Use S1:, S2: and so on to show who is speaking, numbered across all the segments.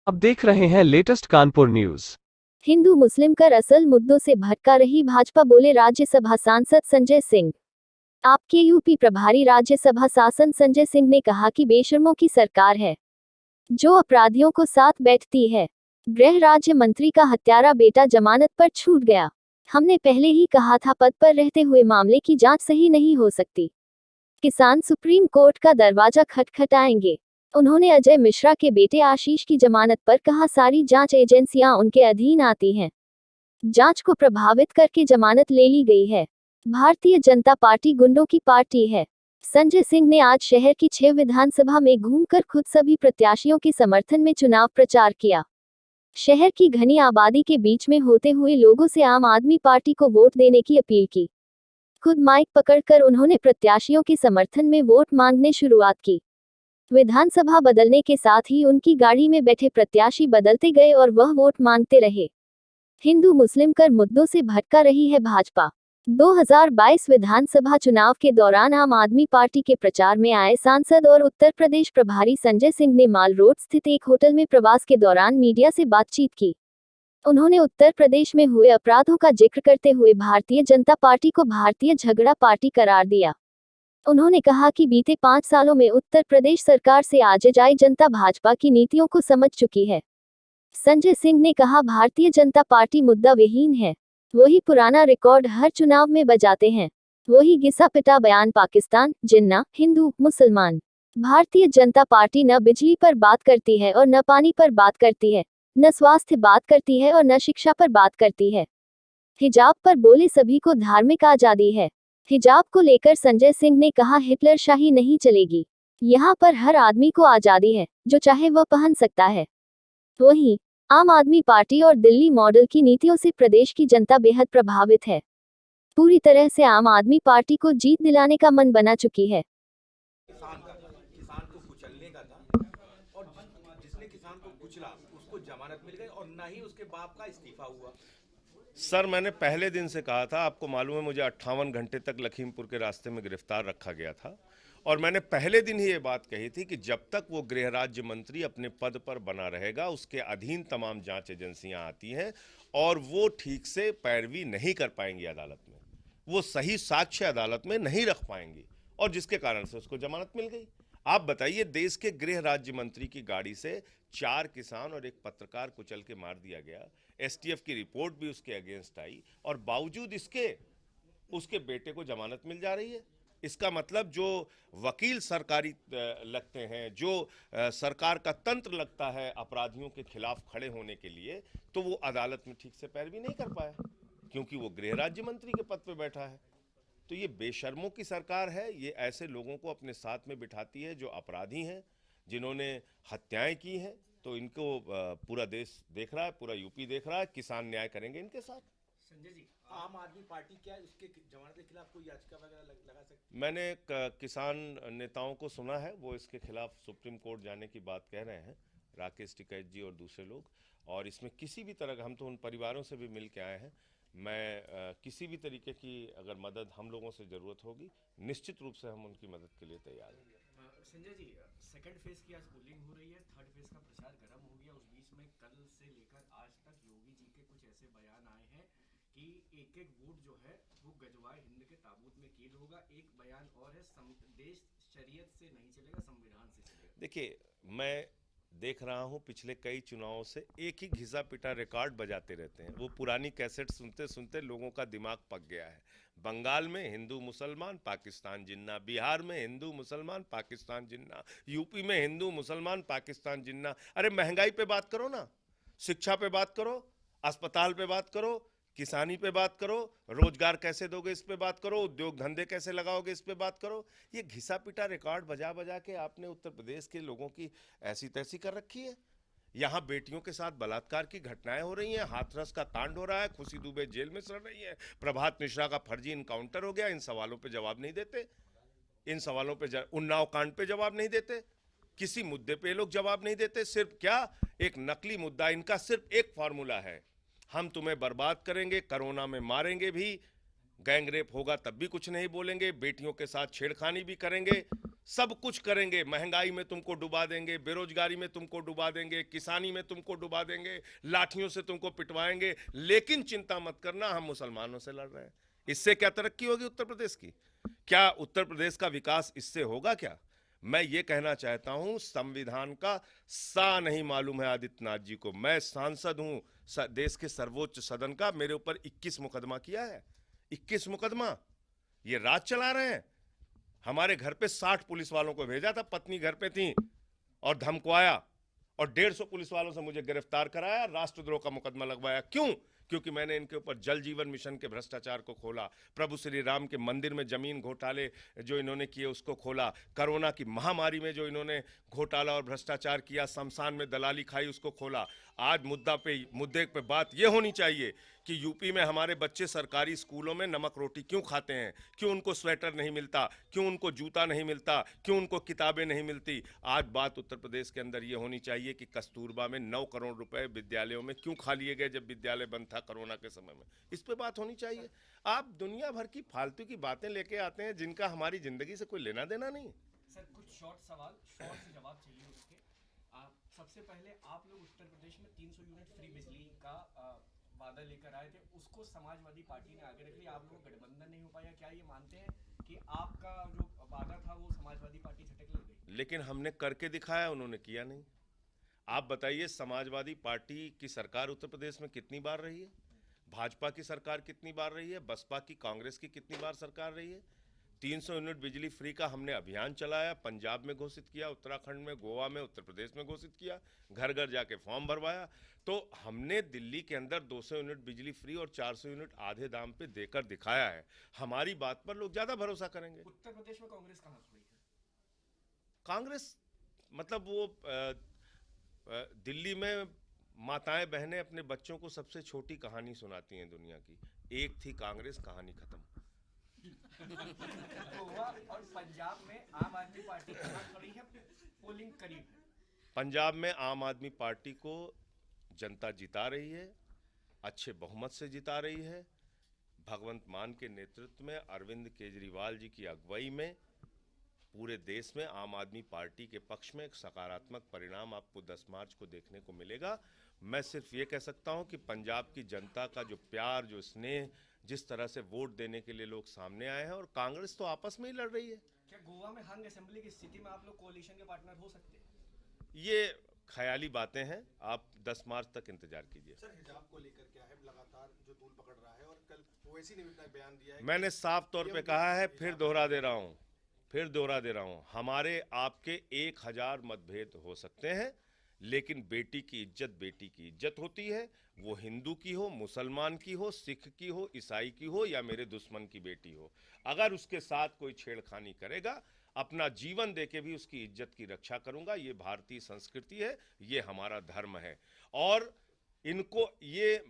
S1: अब देख रहे हैं लेटेस्ट कानपुर न्यूज।
S2: हिंदू मुस्लिम कर असल मुद्दों से भटका रही भाजपा, बोले राज्यसभा सांसद संजय सिंह। आपके यूपी प्रभारी राज्यसभा सांसद संजय सिंह ने कहा कि बेशर्मों की सरकार है जो अपराधियों को साथ बैठती है। गृह राज्य मंत्री का हत्यारा बेटा जमानत पर छूट गया। हमने पहले ही कहा था, पद पर रहते हुए मामले की जांच सही नहीं हो सकती। किसान सुप्रीम कोर्ट का दरवाजा खटखटाएंगे। उन्होंने अजय मिश्रा के बेटे आशीष की जमानत पर कहा, सारी जांच एजेंसियां उनके अधीन आती हैं। जांच को प्रभावित करके जमानत ले ली गई है। भारतीय जनता पार्टी गुंडों की पार्टी है। संजय सिंह ने आज शहर की 6 विधानसभा में घूमकर खुद सभी प्रत्याशियों के समर्थन में चुनाव प्रचार किया। शहर की घनी आबादी के बीच में होते हुए लोगों से आम आदमी पार्टी को वोट देने की अपील की। खुद माइक पकड़कर उन्होंने प्रत्याशियों के समर्थन में वोट मांगने शुरुआत की। विधानसभा बदलने के साथ ही उनकी गाड़ी में बैठे प्रत्याशी बदलते गए और वह वोट मांगते रहे। हिंदू मुस्लिम कर मुद्दों से भटका रही है भाजपा। 2022 विधानसभा चुनाव के दौरान आम आदमी पार्टी के प्रचार में आए सांसद और उत्तर प्रदेश प्रभारी संजय सिंह ने माल रोड स्थित एक होटल में प्रवास के दौरान मीडिया से बातचीत की। उन्होंने उत्तर प्रदेश में हुए अपराधों का जिक्र करते हुए भारतीय जनता पार्टी को भारतीय झगड़ा पार्टी करार दिया। उन्होंने कहा कि बीते 5 सालों में उत्तर प्रदेश सरकार से आजजाई जनता भाजपा की नीतियों को समझ चुकी है। संजय सिंह ने कहा, भारतीय जनता पार्टी मुद्दा विहीन है। वही पुराना रिकॉर्ड हर चुनाव में बजाते हैं। वही घिसा पिटा बयान, पाकिस्तान, जिन्ना, हिंदू, मुसलमान। भारतीय जनता पार्टी न बिजली पर बात करती है और न पानी पर बात करती है, न स्वास्थ्य बात करती है और न शिक्षा पर बात करती है। हिजाब पर बोले सभी को धार्मिक आजादी है। हिजाब को लेकर संजय सिंह ने कहा, हिटलर शाही नहीं चलेगी। यहाँ पर हर आदमी को आजादी है, जो चाहे वह पहन सकता है। वहीं आम आदमी पार्टी और दिल्ली मॉडल की नीतियों से प्रदेश की जनता बेहद प्रभावित है। पूरी तरह से आम आदमी पार्टी को जीत दिलाने का मन बना चुकी है।
S3: किसान को कुचलने का था और जिसने किसान को कुचला उसको जमानत मिल गई और ना ही उसके बाप का इस्तीफा हुआ।
S4: सर, मैंने पहले दिन से कहा था, आपको मालूम है मुझे 58 घंटे तक लखीमपुर के रास्ते में गिरफ्तार रखा गया था और मैंने पहले दिन ही ये बात कही थी कि जब तक वो गृह राज्य मंत्री अपने पद पर बना रहेगा उसके अधीन तमाम जांच एजेंसियां आती हैं और वो ठीक से पैरवी नहीं कर पाएंगी अदालत में, वो सही साक्ष्य अदालत में नहीं रख पाएंगी और जिसके कारण से उसको जमानत मिल गई। आप बताइए, देश के गृह राज्य मंत्री की गाड़ी से 4 किसान और एक पत्रकार कुचल के मार दिया गया। एसटीएफ की रिपोर्ट भी उसके अगेंस्ट आई और बावजूद इसके उसके बेटे को जमानत मिल जा रही है। इसका मतलब जो वकील सरकारी लगते हैं, जो सरकार का तंत्र लगता है अपराधियों के खिलाफ खड़े होने के लिए, तो वो अदालत में ठीक से पैरवी नहीं कर पाया क्योंकि वो गृह राज्य मंत्री के पद पे बैठा है। तो ये बेशर्मों की सरकार है। ये ऐसे लोगों को अपने साथ में बिठाती है जो अपराधी हैं, जिन्होंने हत्याएं की हैं। तो इनको पूरा देश देख रहा है, पूरा यूपी देख रहा है। किसान न्याय करेंगे इनके साथ।
S3: संजय जी, आम आदमी पार्टी क्या उसके जमानत के खिलाफ कोई याचिका वगैरह लगा सकती है?
S4: मैंने किसान नेताओं को सुना है, वो इसके खिलाफ सुप्रीम कोर्ट जाने की बात कह रहे हैं, राकेश टिकैत जी और दूसरे लोग। और इसमें किसी भी तरह का, हम तो उन परिवारों से भी मिल के आए हैं, मैं किसी भी तरीके की अगर मदद हम लोगों से ज़रूरत होगी, निश्चित रूप से हम उनकी मदद के लिए तैयार हैं।
S5: संजय जी, सेकंड फेज की आज पोलिंग हो रही है, थर्ड फेज का प्रचार गर्म हो गया। उस बीच में कल से लेकर आज तक योगी जी के कुछ ऐसे बयान आए हैं कि एक एक वोट जो है वो गजवाए हिंद के ताबूत में कील होगा। एक बयान और है, देश शरीयत से नहीं चलेगा, संविधान से चलेगा।
S4: देखिए, मैं देख रहा हूं पिछले कई चुनावों से एक ही घिसा पिटा रिकॉर्ड बजाते रहते हैं। वो पुरानी कैसेट सुनते सुनते लोगों का दिमाग पक गया है। बंगाल में हिंदू मुसलमान पाकिस्तान जिन्ना, बिहार में हिंदू मुसलमान पाकिस्तान जिन्ना, यूपी में हिंदू मुसलमान पाकिस्तान जिन्ना। अरे महंगाई पे बात करो ना, शिक्षा पे बात करो, अस्पताल पे बात करो, किसानी पे बात करो, रोजगार कैसे दोगे इस पे बात करो, उद्योग धंधे कैसे लगाओगे इस पे बात करो। ये घिसा पिटा रिकॉर्ड बजा बजा के आपने उत्तर प्रदेश के लोगों की ऐसी तैसी कर रखी है। यहाँ बेटियों के साथ बलात्कार की घटनाएं हो रही हैं, हाथरस का कांड हो रहा है, खुशी दुबे जेल में सड़ रही है, प्रभात मिश्रा का फर्जी इनकाउंटर हो गया। इन सवालों पे जवाब नहीं देते, इन सवालों पे उन्नाव कांड पे जवाब नहीं देते, किसी मुद्दे पे लोग जवाब नहीं देते। सिर्फ क्या, एक नकली मुद्दा, इनका सिर्फ एक फॉर्मूला है, हम तुम्हें बर्बाद करेंगे, कोरोना में मारेंगे भी, गैंग रेप होगा तब भी कुछ नहीं बोलेंगे, बेटियों के साथ छेड़खानी भी करेंगे सब कुछ करेंगे, महंगाई में तुमको डुबा देंगे, बेरोजगारी में तुमको डुबा देंगे, किसानी में तुमको डुबा देंगे, लाठियों से तुमको पिटवाएंगे, लेकिन चिंता मत करना, हम मुसलमानों से लड़ रहे हैं। इससे क्या तरक्की होगी उत्तर प्रदेश की? क्या उत्तर प्रदेश का विकास इससे होगा क्या? मैं ये कहना चाहता हूं, संविधान का सा नहीं मालूम है आदित्यनाथ जी को। मैं सांसद हूं देश के सर्वोच्च सदन का, मेरे ऊपर 21 मुकदमा किया है, 21 मुकदमा। ये राज चला रहे हैं। हमारे घर पे 60 पुलिस वालों को भेजा था, पत्नी घर पे थी, और धमकवाया, और 150 पुलिस वालों से मुझे गिरफ्तार कराया, राष्ट्रद्रोह का मुकदमा लगवाया। क्यों? क्योंकि मैंने इनके ऊपर जल जीवन मिशन के भ्रष्टाचार को खोला, प्रभु श्री राम के मंदिर में जमीन घोटाले जो इन्होंने किए उसको खोला, कोरोना की महामारी में जो इन्होंने घोटाला और भ्रष्टाचार किया, शमशान में दलाली खाई, उसको खोला। आज मुद्दे पे बात यह होनी चाहिए कि यूपी में हमारे बच्चे सरकारी स्कूलों में नमक रोटी क्यों खाते हैं, क्यों उनको स्वेटर नहीं मिलता, क्यों उनको जूता नहीं मिलता, क्यों उनको किताबें नहीं मिलती। आज बात उत्तर प्रदेश के अंदर ये होनी चाहिए कि कस्तूरबा में 9 करोड़ रुपए विद्यालयों में क्यों खा लिए गए जब विद्यालय बंद था कोरोना के समय में। इस पे बात होनी चाहिए। आप दुनिया भर की फालतू की बातें लेके आते हैं जिनका हमारी जिंदगी से कोई लेना देना नहीं।
S5: सर कुछ शॉर्ट सवाल, शॉर्ट से जवाब चाहिए उसके। सबसे पहले आप लोग उत्तर प्रदेश में 300 यूनिट फ्री बिजली का वादा लेकर आए थे, उसको समाजवादी पार्टी ने आगे रख लिया, आप लोगों का गठबंधन नहीं हो पाया। क्या ये मानते हैं कि आपका जो वादा था वो समाजवादी पार्टी झटक ले गई?
S4: लेकिन हमने करके दिखाया, उन्होंने किया नहीं। आप बताइए, समाजवादी पार्टी की सरकार उत्तर प्रदेश में कितनी बार रही है? भाजपा की सरकार कितनी बार रही है? बसपा की, कांग्रेस की कितनी बार सरकार रही है? 300 यूनिट बिजली फ्री का हमने अभियान चलाया, पंजाब में घोषित किया, उत्तराखंड में, गोवा में, उत्तर प्रदेश में घोषित किया, घर घर जाके फॉर्म भरवाया। तो हमने दिल्ली के अंदर 200 यूनिट बिजली फ्री और 400 यूनिट आधे दाम पे देकर दिखाया है। हमारी बात पर लोग ज्यादा भरोसा करेंगे।
S5: उत्तर प्रदेश में कांग्रेस कहां खड़ी है?
S4: कांग्रेस मतलब वो दिल्ली में माताएं बहनें अपने बच्चों को सबसे छोटी कहानी सुनाती हैं दुनिया की, एक थी कांग्रेस, कहानी खत्म।
S5: गोवा और पंजाब में आम आदमी पार्टी कहां खड़ी है? पोलिंग करीब है।
S4: पंजाब में आम आदमी पार्टी को जनता जिता रही है, अच्छे बहुमत से जिता रही है। भगवंत मान के नेतृत्व में, अरविंद केजरीवाल जी की अगुवाई में पूरे देश में आम आदमी पार्टी के पक्ष में एक सकारात्मक परिणाम आपको 10 मार्च को देखने को मिलेगा। मैं सिर्फ ये कह सकता हूं कि पंजाब की जनता का जो प्यार, जो स्नेह, जिस तरह से वोट देने के लिए लोग सामने आए हैं, और कांग्रेस तो आपस में ही लड़ रही है।
S5: क्या गोवा में हंग असेंबली की स्थिति में आप लोग कोalition के पार्टनर हो सकते हैं?
S4: ये ख्याली बातें हैं, आप 10 मार्च तक इंतजार कीजिए।
S3: सर हिजाब को लेकर क्या है, लगातार जो तूल पकड़ रहा है, और कल ओवैसी ने भी अपना बयान दिया है।
S4: मैंने साफ तौर पे कहा है, फिर दोहरा दे रहा हूं, हमारे आपके 1000 मतभेद हो सकते हैं, लेकिन बेटी की इज्जत होती है। वो हिंदू की हो, मुसलमान की हो, सिख की हो, ईसाई की हो, या मेरे दुश्मन की बेटी हो, अगर उसके साथ कोई छेड़खानी करेगा, अपना जीवन देके भी उसकी इज्जत की रक्षा करूंगा। ये भारतीय संस्कृति है, ये हमारा धर्म है। और इनको, ये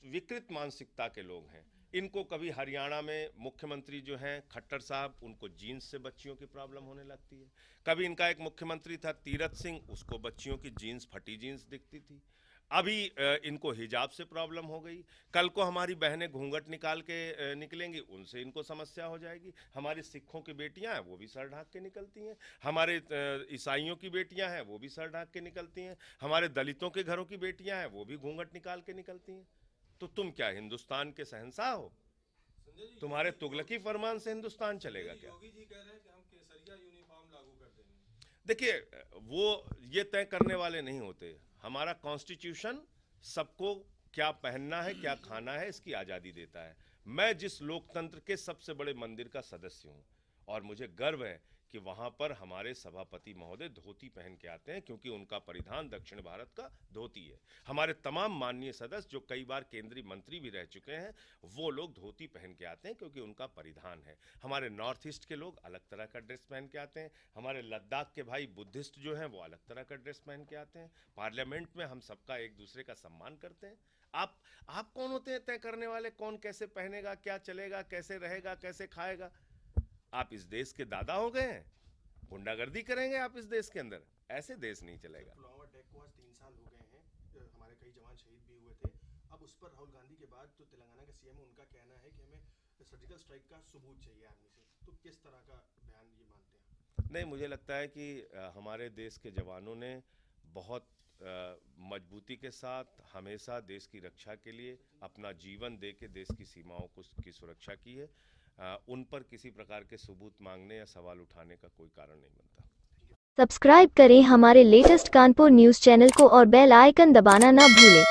S4: विकृत मानसिकता के लोग हैं। इनको कभी हरियाणा में मुख्यमंत्री जो हैं खट्टर साहब, उनको जीन्स से बच्चियों की प्रॉब्लम होने लगती है। कभी इनका एक मुख्यमंत्री था तीरथ सिंह, उसको बच्चियों की जीन्स, फटी जीन्स दिखती थी। अभी इनको हिजाब से प्रॉब्लम हो गई। कल को हमारी बहनें घूंघट निकाल के निकलेंगी, उनसे इनको समस्या हो जाएगी। हमारे सिखों की बेटियां हैं, वो भी सर ढाक के निकलती हैं। हमारे ईसाइयों की बेटियां हैं, वो भी सर ढाक के निकलती हैं। हमारे दलितों के घरों की बेटियां हैं, वो भी घूंघट निकाल के निकलती हैं। तो तुम क्या हिंदुस्तान के शहंशाह हो? तुम्हारे तुगलकी फरमान से हिंदुस्तान चलेगा क्या?
S3: योगी जी कह रहे हैं कि हम केसरिया यूनिफॉर्म लागू कर देंगे।
S4: देखिए, वो ये तय करने वाले नहीं होते। हमारा कॉन्स्टिट्यूशन सबको क्या पहनना है, क्या खाना है, इसकी आज़ादी देता है। मैं जिस लोकतंत्र के सबसे बड़े मंदिर का सदस्य हूं, और मुझे गर्व है कि वहां पर हमारे सभापति महोदय धोती पहन के आते हैं, क्योंकि उनका परिधान दक्षिण भारत का धोती है। हमारे तमाम माननीय सदस्य जो कई बार केंद्रीय मंत्री भी रह चुके हैं, वो लोग धोती पहन के आते हैं, क्योंकि उनका परिधान है। हमारे नॉर्थ ईस्ट के लोग अलग तरह का ड्रेस पहन के आते हैं। हमारे लद्दाख के भाई बुद्धिस्ट जो हैं, वो अलग तरह का ड्रेस पहन के आते हैं। पार्लियामेंट में हम सबका एक दूसरे का सम्मान करते हैं। आप कौन होते हैं तय करने वाले, कौन कैसे पहनेगा, क्या चलेगा, कैसे रहेगा, कैसे खाएगा? आप इस देश के दादा हो गए हैं, गुंडागर्दी करेंगे आप इस देश के अंदर? ऐसे देश नहीं चलेगा।
S3: पुलवामा अटैक को आज 3 साल हो गए हैं, हमारे कई जवान शहीद भी हुए थे। अब उस पर राहुल गांधी के बाद जो तेलंगाना के सीएम है, उनका कहना है कि हमें सर्जिकल स्ट्राइक का सबूत चाहिए आर्मी से। तो किस तरह का बयान ये मानते हैं?
S4: नहीं, मुझे लगता है कि हमारे देश के जवानों ने बहुत मजबूती के साथ हमेशा देश की रक्षा के लिए अपना जीवन दे के देश की सीमाओं की सुरक्षा की है। उन पर किसी प्रकार के सबूत मांगने या सवाल उठाने का कोई कारण नहीं बनता।
S2: सब्सक्राइब करें हमारे लेटेस्ट कानपुर न्यूज़ चैनल को और बेल आइकन दबाना ना भूलें।